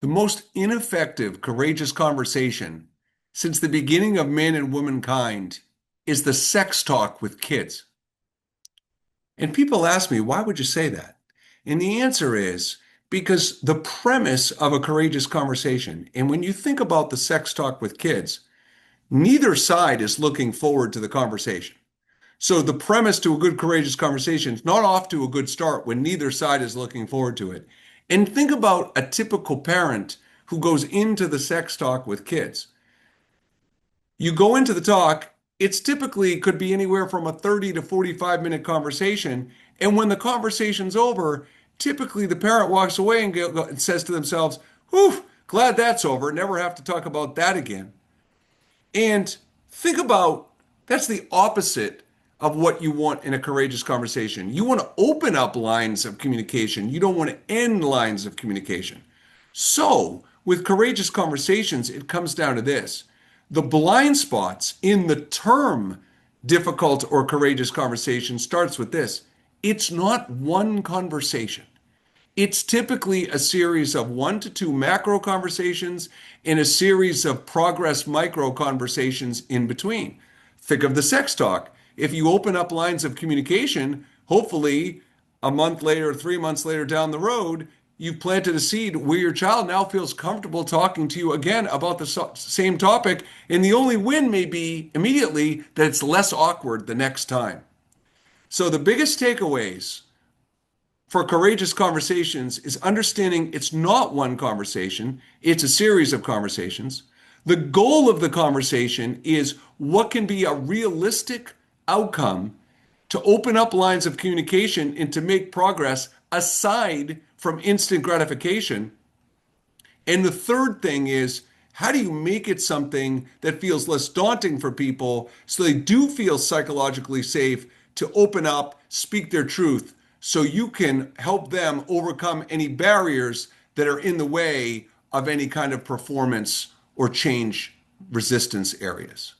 The most ineffective, courageous conversation since the beginning of man and womankind is the sex talk with kids. And people ask me, why would you say that? And the answer is because the premise of a courageous conversation, and when you think about the sex talk with kids, neither side is looking forward to the conversation. So the premise to a good, courageous conversation is not off to a good start when neither side is looking forward to it. And think about a typical parent who goes into the sex talk with kids. You go into the talk, it's typically could be anywhere from a 30 to 45-minute conversation. And when the conversation's over, typically the parent walks away and says to themselves, whew, glad that's over. Never have to talk about that again. And think about that's the opposite of what you want in a courageous conversation. You want to open up lines of communication. You don't want to end lines of communication. So, with courageous conversations, it comes down to this. The blind spots in the term difficult or courageous conversation starts with this. It's not one conversation. It's typically a series of 1 to 2 macro conversations and a series of progress micro conversations in between. Think of the sex talk. If you open up lines of communication, hopefully a month later, 3 months later down the road, you've planted a seed where your child now feels comfortable talking to you again about the same topic. And the only win may be immediately that it's less awkward the next time. So the biggest takeaways for courageous conversations is understanding it's not one conversation, it's a series of conversations. The goal of the conversation is what can be a realistic outcome to open up lines of communication and to make progress aside from instant gratification. And the third thing is how do you make it something that feels less daunting for people so they do feel psychologically safe to open up, speak their truth, so you can help them overcome any barriers that are in the way of any kind of performance or change resistance areas.